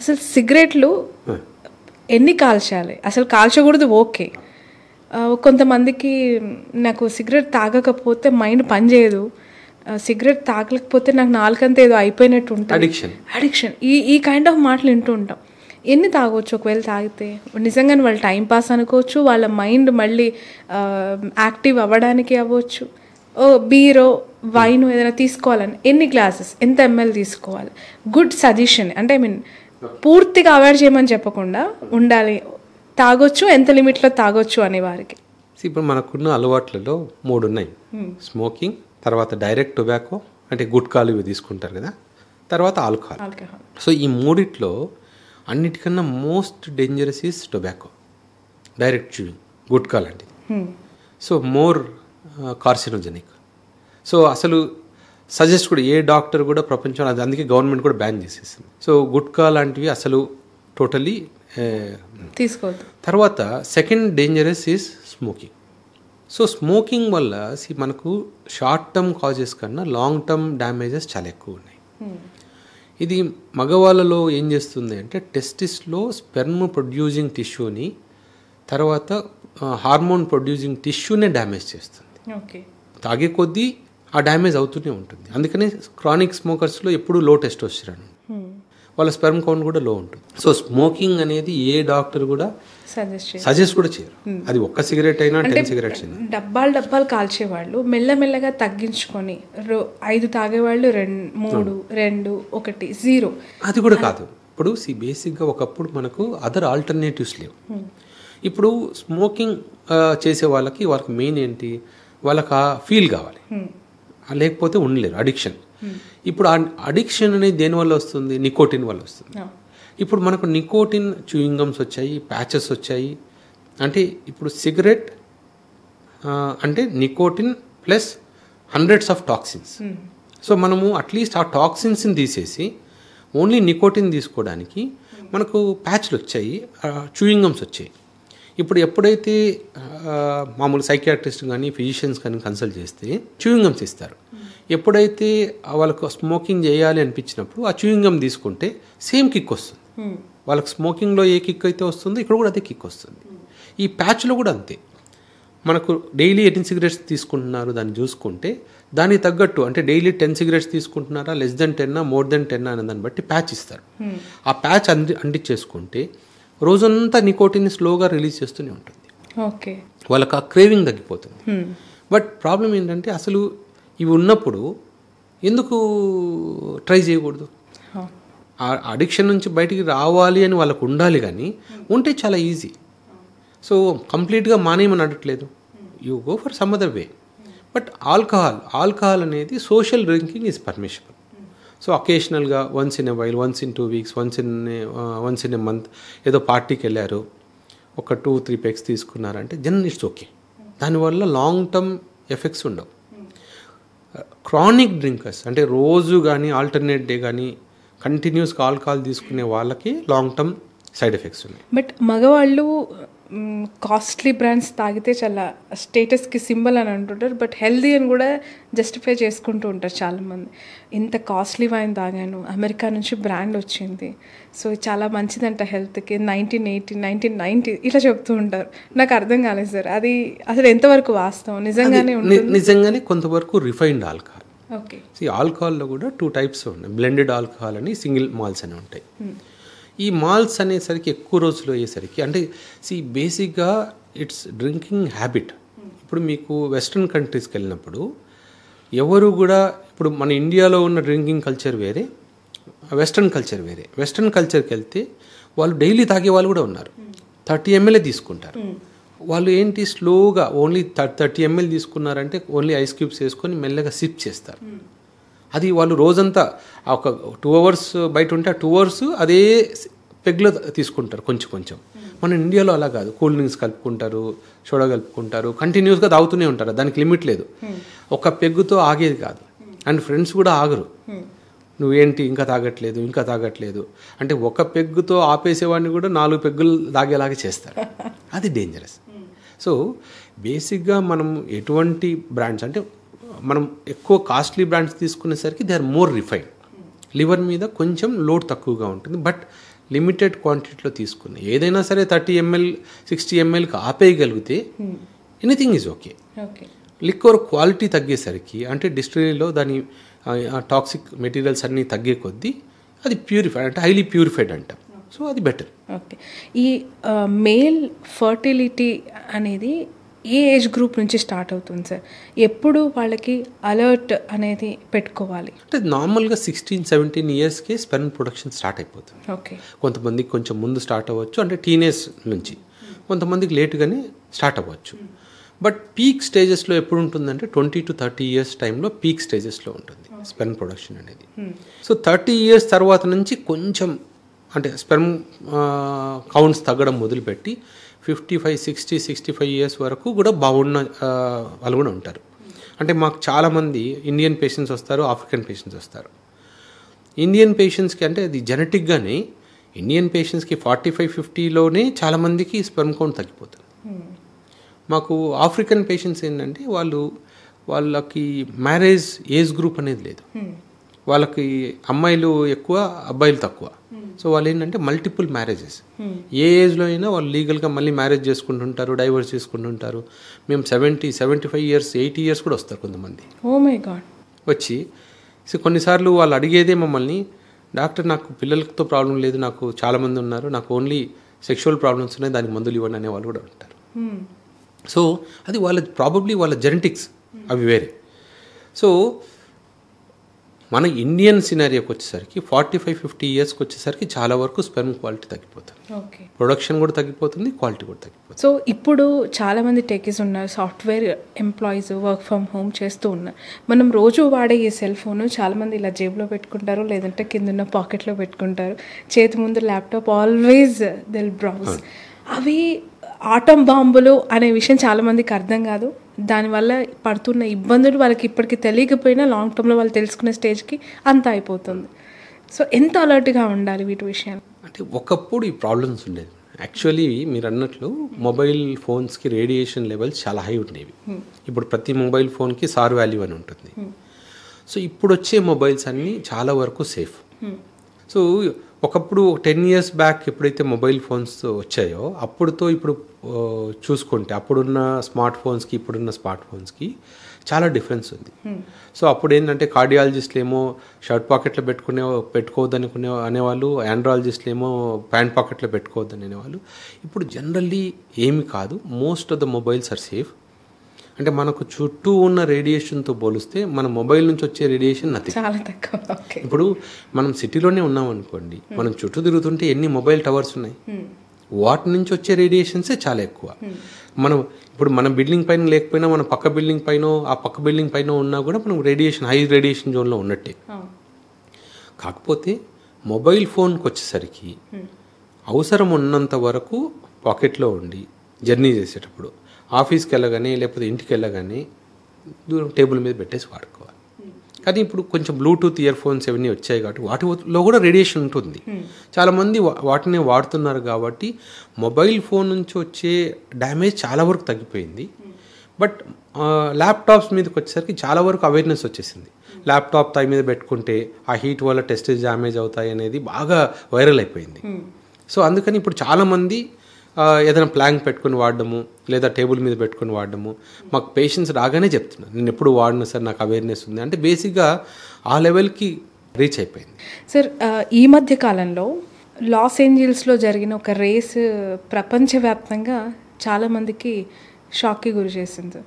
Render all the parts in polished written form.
అసలు సిగరెట్లు ఎన్ని కాల్చాలి, అసలు కాల్చకూడదు ఓకే. కొంతమందికి నాకు సిగరెట్ తాగకపోతే మైండ్ పనిచేయదు, సిగరెట్ తాగలేకపోతే నాకు నాలుకంతా ఏదో అయిపోయినట్టు ఉంటుంది, అడిక్షన్, ఈ కైండ్ ఆఫ్ మాటలు వింటూ ఉంటాం. ఎన్ని తాగొచ్చు ఒకవేళ తాగితే? నిజంగానే వాళ్ళు టైంపాస్ అనుకోవచ్చు, వాళ్ళ మైండ్ మళ్ళీ యాక్టివ్ అవ్వడానికి అవ్వచ్చు. బీరో వైన్ ఏదైనా తీసుకోవాలని ఎన్ని గ్లాసెస్, ఎంత ఎంఎల్ తీసుకోవాలి? గుడ్ సజెషన్, అంటే ఐ మీన్ పూర్తిగా అవాయిడ్ చేయమని చెప్పకుండా ఉండాలి, తాగొచ్చు, ఎంత లిమిట్లో తాగొచ్చు అనే వారికి. ఇప్పుడు మనకున్న అలవాట్లలో 3 ఉన్నాయి. స్మోకింగ్, తర్వాత డైరెక్ట్ టొబాకో అంటే గుట్కాలు ఇవి తీసుకుంటారు కదా, తర్వాత ఆల్కహాల్. సో ఈ మూడిట్లో అన్నిటికన్నా most dangerous is tobacco, direct chewing, gutka లాంటిది. So more carcinogenic. సో అసలు సజెస్ట్ కూడా ఏ డాక్టర్ కూడా ప్రపంచంలో, అది అందుకే గవర్నమెంట్ కూడా బ్యాన్ చేసేసింది. సో గుట్కా లాంటివి అసలు టోటలీ తీసుకోవద్దు. తర్వాత second dangerous is smoking. So smoking వల్ల మనకు షార్ట్ టర్మ్ కాజెస్ కన్నా లాంగ్ టర్మ్ డ్యామేజెస్ చాలా ఎక్కువ ఉన్నాయి. ఇది మగవాళ్ళలో ఏం చేస్తుంది అంటే టెస్టిస్లో స్పెర్మ్ ప్రొడ్యూసింగ్ టిష్యూని, తర్వాత హార్మోన్ ప్రొడ్యూసింగ్ టిష్యూనే డ్యామేజ్ చేస్తుంది. తాగే కొద్దీ ఆ డ్యామేజ్ అవుతూనే ఉంటుంది. అందుకని క్రానిక్ స్మోకర్స్లో ఎప్పుడు లో టెస్టోస్టెరాన్, వాళ్ళ స్పెర్మ్ కౌంట్ కూడా లో ఉంటుంది. సో స్మోకింగ్ అనేది ఏ డాక్టర్ కూడా సజెస్ట్ కూడా చేయరు. అది ఒక్క సిగరెట్ అయినా 10 సిగరెట్స్ అయినా. డబ్బాలు కాల్చేవాళ్ళు మెల్లమెల్లగా తగ్గించుకొని 5 తాగేవాళ్ళు 3, 2, 1, 0. అది కూడా కాదు. ఇప్పుడు బేసిక్గా ఒకప్పుడు మనకు అదర్ ఆల్టర్నేటివ్స్ లేవు. ఇప్పుడు స్మోకింగ్ చేసే వాళ్ళకి మెయిన్ ఏంటి, వాళ్ళకి ఆ ఫీల్ కావాలి, లేకపోతే ఉండలేరు, అడిక్షన్. ఇప్పుడు ఆ అడిక్షన్ అనేది దేనివల్ల వస్తుంది? నికోటిన్ వల్ల వస్తుంది. ఇప్పుడు మనకు నికోటిన్ చూయింగమ్స్ వచ్చాయి, ప్యాచెస్ వచ్చాయి. అంటే ఇప్పుడు సిగరెట్ అంటే nicotine plus hundreds of toxins. So మనము అట్లీస్ట్ ఆ టాక్సిన్స్ని తీసేసి ఓన్లీ నికోటిన్ తీసుకోవడానికి మనకు ప్యాచ్లు వచ్చాయి, చూయింగమ్స్ వచ్చాయి. ఇప్పుడు ఎప్పుడైతే మామూలు సైకియాట్రిస్ట్ కానీ ఫిజిషియన్స్ కానీ కన్సల్ట్ చేస్తే చూయింగమ్స్ ఇస్తారు. ఎప్పుడైతే వాళ్ళకు స్మోకింగ్ చేయాలి అనిపించినప్పుడు ఆ చూయింగమ్ తీసుకుంటే సేమ్ కిక్ వస్తుంది. వాళ్ళకి స్మోకింగ్లో ఏ కిక్ అయితే వస్తుందో ఇక్కడ కూడా అదే కిక్ వస్తుంది. ఈ ప్యాచ్లో కూడా అంతే. మనకు డైలీ 18 సిగరెట్స్ తీసుకుంటున్నారు, దాన్ని చూసుకుంటే దానికి తగ్గట్టు, అంటే డైలీ 10 సిగరెట్స్ తీసుకుంటున్నారా, లెస్ దెన్ 10, మోర్ దెన్ 10 అనే దాన్ని బట్టి ప్యాచ్ ఇస్తారు. ఆ ప్యాచ్ అంటించేసుకుంటే రోజంతా నికోటిన్ స్లోగా రిలీజ్ చేస్తూనే ఉంటుంది. ఓకే, వాళ్ళకి ఆ క్రేవింగ్ తగ్గిపోతుంది. బట్ ప్రాబ్లం ఏంటంటే అసలు ఇవి ఉన్నప్పుడు ఎందుకు ట్రై చేయకూడదు? ఆ అడిక్షన్ నుంచి బయటికి రావాలి అని వాళ్ళకు ఉండాలి, కానీ ఉంటే చాలా ఈజీ. సో కంప్లీట్గా మానేయమని అడగట్లేదు, you go for some other way. But alcohol అనేది social drinking is permissible. So అకేషనల్గా once in a while, once in 2 weeks, once in a month ఏదో పార్టీకి వెళ్ళారు, ఒక 2-3 పెగ్స్ తీసుకున్నారంటే ఇట్స్ ఓకే. దానివల్ల లాంగ్ టర్మ్ ఎఫెక్ట్స్ ఉండవు. క్రానిక్ డ్రింకర్స్ అంటే రోజు కానీ ఆల్టర్నేట్ డే కానీ కంటిన్యూస్గా ఆల్కహాల్ తీసుకునే వాళ్ళకి లాంగ్ టర్మ్ సైడ్ ఎఫెక్ట్స్ ఉన్నాయి. బట్ మగవాళ్ళు కాస్ట్లీ బ్రాండ్స్ తాగితే చాలా స్టేటస్కి సింబల్ అని అంటుంటారు, బట్ హెల్దీ అని కూడా జస్టిఫై చేసుకుంటూ ఉంటారు చాలామంది. ఇంత కాస్ట్లీ వైన్ తాగాను, అమెరికా నుంచి బ్రాండ్ వచ్చింది, సో చాలా మంచిదంట హెల్త్కి, 1980, 1990 ఇట్లా చెప్తూ ఉంటారు. నాకు అర్థం కాలేదు సార్, అది అసలు ఎంతవరకు వాస్తవం? నిజంగానే కొంతవరకు రిఫైన్డ్ ఆల్కహాల్. ఓకే, ఆల్కహాల్లో కూడా 2 టైప్స్ ఉన్నాయి, బ్లెండెడ్ ఆల్కహాల్ అని, సింగిల్ మాల్స్ అని ఉంటాయి. ఈ మాల్స్ అనేసరికి ఎక్కువ రోజులు అయ్యేసరికి, అంటే బేసిక్గా ఇట్స్ డ్రింకింగ్ హ్యాబిట్. ఇప్పుడు మీకు వెస్ట్రన్ కంట్రీస్కి వెళ్ళినప్పుడు ఎవరు కూడా, ఇప్పుడు మన ఇండియాలో ఉన్న డ్రింకింగ్ కల్చర్ వేరే, వెస్ట్రన్ కల్చర్ వేరే. వెస్ట్రన్ కల్చర్కి వెళ్తే వాళ్ళు డైలీ తాగే వాళ్ళు కూడా ఉన్నారు, 30 ml తీసుకుంటారు. వాళ్ళు ఏంటి స్లోగా ఓన్లీ 30 ml తీసుకున్నారంటే ఓన్లీ ఐస్ క్యూబ్స్ వేసుకొని మెల్లగా సిప్ చేస్తారు. అది వాళ్ళు రోజంతా ఒక 2 hours బయట ఉంటే ఆ 2 hours అదే పెగ్లో తీసుకుంటారు కొంచెం కొంచెం. మన ఇండియాలో అలా కాదు, కూల్ డ్రింక్స్ కలుపుకుంటారు, సోడా కలుపుకుంటారు, కంటిన్యూస్గా తాగుతూనే ఉంటారు, దానికి లిమిట్ లేదు. ఒక పెగ్గుతో ఆగేది కాదు. అండ్ ఫ్రెండ్స్ కూడా ఆగరు, నువ్వేంటి ఇంకా తాగట్లేదు అంటే ఒక పెగ్గుతో ఆపేసేవాడిని కూడా 4 పెగ్గులు తాగేలాగా చేస్తారు. అది డేంజరస్. సో బేసిక్గా మనం ఎటువంటి బ్రాండ్స్, అంటే మనం ఎక్కువ కాస్ట్లీ బ్రాండ్స్ తీసుకునేసరికి they are more refined. Liver మీద కొంచెం లోడ్ తక్కువగా ఉంటుంది, బట్ లిమిటెడ్ క్వాంటిటీలో తీసుకుని ఏదైనా సరే 30 ml 60 mlకి ఆపేయగలిగితే anything is okay. Liquor quality తగ్గేసరికి అంటే డిస్టిలరీలో దాని టాక్సిక్ మెటీరియల్స్ అన్నీ తగ్గే కొద్దీ అది ప్యూరిఫైడ్ అంటే హైలీ ప్యూరిఫైడ్ అంటాం. సో అది బెటర్. ఓకే. ఈ మేల్ ఫర్టిలిటీ అనేది ఏ ఏజ్ గ్రూప్ నుంచి స్టార్ట్ అవుతుంది సార్? ఎప్పుడు వాళ్ళకి అలర్ట్ అనేది పెట్టుకోవాలి? అంటే నార్మల్గా 16-17 ఇయర్స్కి స్పెర్మ్ ప్రొడక్షన్ స్టార్ట్ అయిపోతుంది. ఓకే. కొంతమందికి కొంచెం ముందు స్టార్ట్ అవ్వచ్చు, అంటే టీనేజ్ నుంచి. కొంతమందికి లేట్గానే స్టార్ట్ అవ్వచ్చు. బట్ పీక్ స్టేజెస్లో ఎప్పుడు ఉంటుందంటే 20 to 30 years టైంలో పీక్ స్టేజెస్లో ఉంటుంది స్పెర్మ్ ప్రొడక్షన్ అనేది. సో 30 years తర్వాత నుంచి కొంచెం అంటే స్పెర్మ్ కౌంట్స్ తగ్గడం మొదలుపెట్టి 55, 60, 65 years వరకు కూడా బాగున్న వాళ్ళు కూడా ఉంటారు. అంటే మాకు చాలామంది ఇండియన్ పేషెంట్స్ వస్తారు, ఆఫ్రికన్ పేషెంట్స్ వస్తారు. ఇండియన్ పేషెంట్స్కి అంటే అది జెనెటిక్గానే ఇండియన్ పేషెంట్స్కి 45-50లోనే చాలామందికి స్పెర్మ్ కౌంట్ తగ్గిపోతుంది. మాకు ఆఫ్రికన్ పేషెంట్స్ ఏంటంటే వాళ్ళకి మ్యారేజ్ ఏజ్ గ్రూప్ అనేది లేదు. వాళ్ళకి అమ్మాయిలు ఎక్కువ, అబ్బాయిలు తక్కువ. సో వాళ్ళు ఏంటంటే మల్టిపుల్ మ్యారేజెస్. ఏ ఏజ్లో అయినా వాళ్ళు లీగల్గా మళ్ళీ మ్యారేజ్ చేసుకుంటుంటారు, డైవర్స్ చేసుకుంటుంటారు. మేము 70, 75 years, 80 years కూడా వస్తారు కొంతమంది. Oh my god. వచ్చి సో కొన్నిసార్లు వాళ్ళు అడిగేదే మమ్మల్ని, డాక్టర్ నాకు పిల్లలతో ప్రాబ్లం లేదు, నాకు చాలామంది ఉన్నారు, నాకు ఓన్లీ సెక్షువల్ ప్రాబ్లమ్స్ ఉన్నాయి, దానికి మందులు ఇవ్వండి అనే వాళ్ళు కూడా ఉంటారు. సో అది వాళ్ళ ప్రాబబ్లీ వాళ్ళ జెనెటిక్స్ అవి వేరే. సో మన ఇండియన్ సినారియోకి వచ్చేసరికి 45-50 yearsకి వచ్చేసరికి చాలా వరకు స్పెర్మ్ క్వాలిటీ తగ్గిపోతుంది. ప్రొడక్షన్ కూడా తగ్గిపోతుంది, క్వాలిటీ కూడా తగ్గిపోతుంది. సో ఇప్పుడు చాలామంది టెకీస్ ఉన్నారు, software employees work from home చేస్తూ ఉన్నారు. మనం రోజు వాడే ఈ సెల్ ఫోన్ చాలామంది ఇలా జేబులో పెట్టుకుంటారు, లేదంటే కింద పాకెట్లో పెట్టుకుంటారు, చేతి ముందు ల్యాప్టాప్, ఆల్వేస్ దిల్ బ్రౌజ్. అవి ఆటం బాంబులు అనే విషయం చాలామందికి అర్థం కాదు. దానివల్ల పడుతున్న ఇబ్బందులు వాళ్ళకి ఇప్పటికీ తెలియకపోయినా లాంగ్ టర్మ్లో వాళ్ళు తెలుసుకునే స్టేజ్కి అంతా అయిపోతుంది. సో ఎంత అలర్ట్గా ఉండాలి వీటి విషయాలు? అంటే ఒకప్పుడు ఈ ప్రాబ్లమ్స్ ఉండేది. యాక్చువల్లీ మీరు అన్నట్లు మొబైల్ ఫోన్స్కి రేడియేషన్ లెవెల్స్ చాలా హై ఉండేవి. ఇప్పుడు ప్రతి మొబైల్ ఫోన్కి సార్ వాల్యూ అని ఉంటుంది. సో ఇప్పుడు వచ్చే మొబైల్స్ అన్నీ చాలా వరకు సేఫ్. సో ఒకప్పుడు 10 years బ్యాక్ ఎప్పుడైతే మొబైల్ ఫోన్స్ వచ్చాయో అప్పుడుతో ఇప్పుడు చూసుకుంటే అప్పుడున్న స్మార్ట్ ఫోన్స్కి ఇప్పుడున్న స్మార్ట్ ఫోన్స్కి చాలా డిఫరెన్స్ ఉంది. సో అప్పుడు ఏంటంటే కార్డియాలజిస్టులు ఏమో షర్ట్ పాకెట్లో పెట్టుకోవద్దని అనేవాళ్ళు, ఆండ్రాలజిస్టులు ఏమో ప్యాంట్ పాకెట్లో పెట్టుకోవద్దని అనేవాళ్ళు. ఇప్పుడు జనరల్లీ ఏమి కాదు, most of the mobiles are safe. అంటే మనకు చుట్టూ ఉన్న రేడియేషన్తో పోలిస్తే మన మొబైల్ నుంచి వచ్చే రేడియేషన్ చాలా తక్కువ. ఇప్పుడు మనం సిటీలోనే ఉన్నాం అనుకోండి, మనం చుట్టూ తిరుగుతుంటే ఎన్ని మొబైల్ టవర్స్ ఉన్నాయి, వాటి నుంచి వచ్చే రేడియేషన్సే చాలా ఎక్కువ. మనం ఇప్పుడు మన బిల్డింగ్ పైన లేకపోయినా మన పక్క బిల్డింగ్ పైన ఆ పక్క బిల్డింగ్ పైన ఉన్నా కూడా మనం రేడియేషన్ హై రేడియేషన్ జోన్లో ఉన్నట్టే. కాకపోతే మొబైల్ ఫోన్కి వచ్చేసరికి అవసరం ఉన్నంత వరకు పాకెట్లో ఉండి జర్నీ చేసేటప్పుడు ఆఫీస్కి వెళ్ళగానే లేకపోతే ఇంటికి వెళ్ళగానే దూరం టేబుల్ మీద పెట్టేసి వాడుకోవాలి. కానీ ఇప్పుడు కొంచెం బ్లూటూత్ ఇయర్ ఫోన్స్ ఇవన్నీ వచ్చాయి కాబట్టి వాటిలో కూడా రేడియేషన్ ఉంటుంది. చాలామంది వాటిని వాడుతున్నారు కాబట్టి మొబైల్ ఫోన్ నుంచి వచ్చే డ్యామేజ్ చాలా వరకు తగ్గిపోయింది. బట్ ల్యాప్టాప్స్ మీదకి వచ్చేసరికి చాలా వరకు అవేర్నెస్ వచ్చేసింది. ల్యాప్టాప్ థై మీద పెట్టుకుంటే ఆ హీట్ వల్ల టెస్టేజ్ డ్యామేజ్ అవుతాయి అనేది బాగా వైరల్ అయిపోయింది. సో అందుకని ఇప్పుడు చాలామంది ఏదైనా ప్లాంక్ పెట్టుకుని వాడడము లేదా టేబుల్ మీద పెట్టుకుని వాడడము మాకు పేషెంట్స్ రాగానే చెప్తున్నాను, నేను ఎప్పుడు వాడినా సార్ నాకు అవేర్నెస్ ఉంది అంటే బేసిక్గా ఆ లెవెల్కి రీచ్ అయిపోయింది. సార్ ఈ మధ్య కాలంలో లాస్ ఏంజల్స్లో జరిగిన ఒక రేస్ ప్రపంచవ్యాప్తంగా చాలామందికి షాక్కి గురి చేసింది.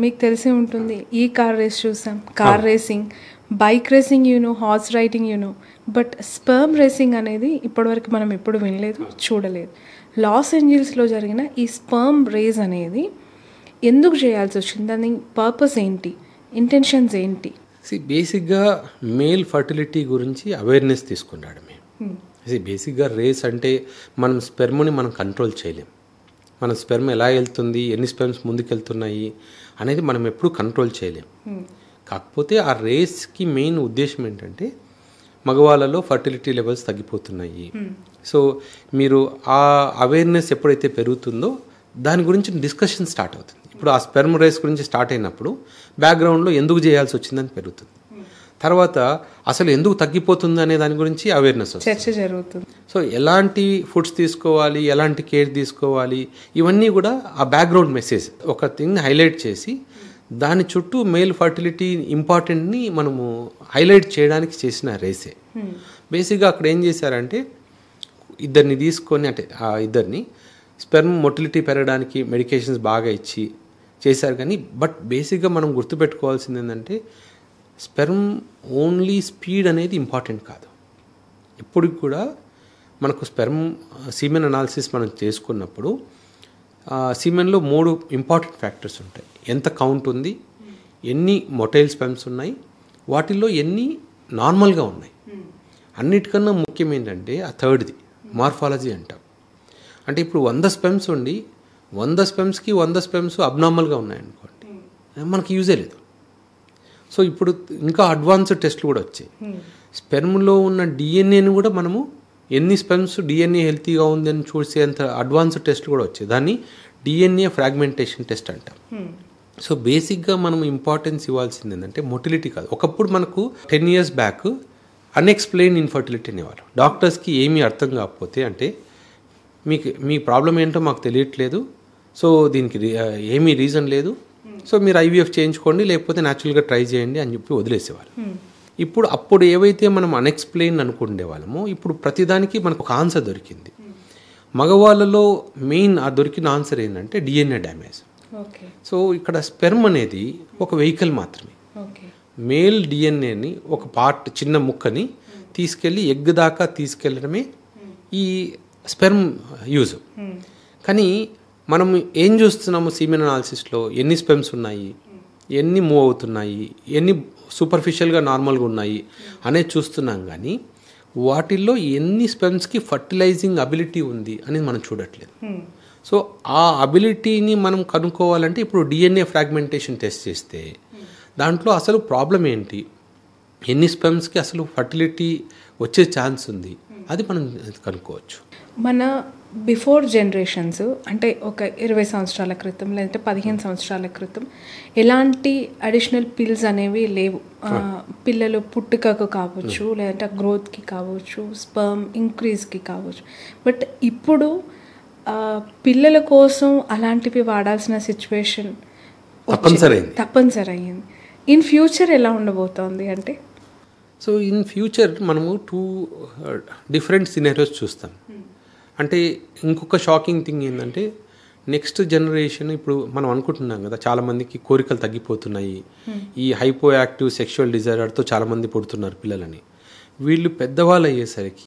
మీకు తెలిసే ఉంటుంది, ఈ కార్ రేస్ చూసాం, car racing, bike racing horse riding but sperm racing అనేది ఇప్పటివరకు మనం ఎప్పుడు వినలేదు, చూడలేదు. లాస్ ఏంజల్స్లో జరిగిన ఈ స్పెర్మ్ రేస్ అనేది ఎందుకు చేయాల్సి వచ్చింది? దాని పర్పస్ ఏంటి, ఇంటెన్షన్స్ ఏంటి? బేసిక్గా మేల్ ఫర్టిలిటీ గురించి అవేర్నెస్ తీసుకున్నాడు మేము. బేసిక్గా రేస్ అంటే మనం స్పెర్మ్ని మనం కంట్రోల్ చేయలేం. మన స్పెర్మ్ ఎలా వెళ్తుంది, ఎన్ని స్పెర్మ్స్ ముందుకు వెళ్తున్నాయి అనేది మనం ఎప్పుడు కంట్రోల్ చేయలేం. కాకపోతే ఆ రేస్కి మెయిన్ ఉద్దేశం ఏంటంటే మగవాళ్ళలో ఫర్టిలిటీ లెవెల్స్ తగ్గిపోతున్నాయి. సో మీరు ఆ అవేర్నెస్ ఎప్పుడైతే పెరుగుతుందో దాని గురించి డిస్కషన్ స్టార్ట్ అవుతుంది. ఇప్పుడు ఆ స్పెర్మ్ రేస్ గురించి స్టార్ట్ అయినప్పుడు బ్యాక్గ్రౌండ్లో ఎందుకు చేయాల్సి వచ్చిందని పెరుగుతుంది. తర్వాత అసలు ఎందుకు తగ్గిపోతుంది అనే దాని గురించి అవేర్నెస్ వస్తుంది, చర్చ జరుగుతుంది. సో ఎలాంటి ఫుడ్స్ తీసుకోవాలి, ఎలాంటి కేర్ తీసుకోవాలి, ఇవన్నీ కూడా ఆ బ్యాక్గ్రౌండ్ మెసేజ్ ఒక థింగ్ హైలైట్ చేసి దాని చుట్టూ మేల్ ఫర్టిలిటీ ఇంపార్టెంట్ని మనము హైలైట్ చేయడానికి చేసిన రేసే. బేసిక్గా అక్కడ ఏం చేశారంటే ఇద్దరిని తీసుకొని, అంటే ఆ ఇద్దరిని స్పెర్మ్ మొటిలిటీ పెరగడానికి మెడికేషన్స్ బాగా ఇచ్చి చేశారు. కానీ బట్ బేసిక్గా మనం గుర్తుపెట్టుకోవాల్సింది ఏంటంటే స్పెర్మ్ ఓన్లీ స్పీడ్ అనేది ఇంపార్టెంట్ కాదు. ఇప్పటికి కూడా మనకు స్పెర్మ్ సీమెన్ అనాలిసిస్ మనం చేసుకున్నప్పుడు సీమెన్లో 3 ఇంపార్టెంట్ ఫ్యాక్టర్స్ ఉంటాయి. ఎంత కౌంట్ ఉంది, ఎన్ని మొటైల్ స్పెర్మ్స్ ఉన్నాయి, వాటిల్లో ఎన్ని నార్మల్గా ఉన్నాయి. అన్నిటికన్నా ముఖ్యం ఏంటంటే ఆ థర్డ్ది మార్ఫాలజీ అంటాం. అంటే ఇప్పుడు 100 స్పెర్మ్స్ ఉండి 100 స్పెర్మ్స్కి 100 స్పెర్మ్స్ అబ్నార్మల్గా ఉన్నాయనుకోండి, మనకి యూజే లేదు. సో ఇప్పుడు ఇంకా అడ్వాన్స్డ్ టెస్ట్లు కూడా వచ్చాయి. స్పెర్మ్లో ఉన్న డిఎన్ఏని కూడా మనము ఎన్ని స్పెర్మ్స్ డిఎన్ఏ హెల్తీగా ఉందని చూసేంత అడ్వాన్స్డ్ టెస్ట్ కూడా వచ్చాయి. దాన్ని డిఎన్ఏ ఫ్రాగ్మెంటేషన్ టెస్ట్ అంటాం. సో బేసిక్గా మనం ఇంపార్టెన్స్ ఇవ్వాల్సింది ఏంటంటే మొటిలిటీ కాదు. ఒకప్పుడు మనకు 10 years బ్యాక్ అన్ఎక్స్ప్లెయిన్ ఇన్ఫర్టిలిటీ అనేవాళ్ళు. డాక్టర్స్కి ఏమీ అర్థం కాకపోతే, అంటే మీ ప్రాబ్లం ఏంటో మాకు తెలియట్లేదు, సో దీనికి ఏమీ రీజన్ లేదు, సో మీరు ఐవీఎఫ్ చేయించుకోండి లేకపోతే న్యాచురల్గా ట్రై చేయండి అని చెప్పి వదిలేసేవాళ్ళు. అప్పుడు ఏవైతే మనం అన్ఎక్స్ప్లెయిన్ అనుకుండే వాళ్ళమో ఇప్పుడు ప్రతిదానికి మనకు ఒక ఆన్సర్ దొరికింది. మగవాళ్ళలో మెయిన్ ఆ దొరికిన ఆన్సర్ ఏంటంటే డిఎన్ఏ డ్యామేజ్. సో ఇక్కడ స్పెర్మ్ అనేది ఒక వెహికల్ మాత్రమే. మేల్ డిఎన్ఏని ఒక పార్ట్, చిన్న ముక్కని తీసుకెళ్ళి ఎగ్ దాకా తీసుకెళ్ళడమే ఈ స్పెర్మ్ యూజ్. కానీ మనం ఏం చూస్తున్నాము సీమెన్ అనాలిసిస్లో, ఎన్ని స్పెర్మ్స్ ఉన్నాయి, ఎన్ని మూవ్ అవుతున్నాయి, ఎన్ని సూపర్ఫిషియల్గా నార్మల్గా ఉన్నాయి అనేది చూస్తున్నాం. కానీ వాటిల్లో ఎన్ని స్పెర్మ్స్కి ఫర్టిలైజింగ్ అబిలిటీ ఉంది అనేది మనం చూడట్లేదు. సో ఆ అబిలిటీని మనం కనుక్కోవాలంటే ఇప్పుడు డిఎన్ఏ ఫ్రాగ్మెంటేషన్ టెస్ట్ చేస్తే దాంట్లో అసలు ప్రాబ్లం ఏంటి, ఎన్ని స్పెర్మ్స్కి అసలు ఫర్టిలిటీ వచ్చే ఛాన్స్ ఉంది, అది మనం కనుక్కోవచ్చు. మన బిఫోర్ జనరేషన్స్ అంటే ఒక 20 సంవత్సరాల క్రితం లేదంటే 15 సంవత్సరాల క్రితం ఎలాంటి అడిషనల్ పిల్స్ అనేవి లేవు. పిల్లలు పుట్టుకకు కావచ్చు, లేదంటే గ్రోత్కి కావచ్చు, స్పర్మ్ ఇంక్రీజ్కి కావచ్చు. బట్ ఇప్పుడు పిల్లల కోసం అలాంటివి వాడాల్సిన సిచ్యువేషన్ తప్పనిసరి అయ్యింది. ఇన్ ఫ్యూచర్ ఎలా ఉండబోతోంది అంటే, సో ఇన్ ఫ్యూచర్ మనము 2 డిఫరెంట్ సినారియోస్ చూస్తాం. అంటే ఇంకొక షాకింగ్ థింగ్ ఏంటంటే నెక్స్ట్ జనరేషన్, ఇప్పుడు మనం అనుకుంటున్నాం కదా చాలామందికి కోరికలు తగ్గిపోతున్నాయి, ఈ హైపో యాక్టివ్ సెక్షువల్ డిజైర్తో చాలామంది పుడుతున్నారు పిల్లలని. వీళ్ళు పెద్దవాళ్ళు అయ్యేసరికి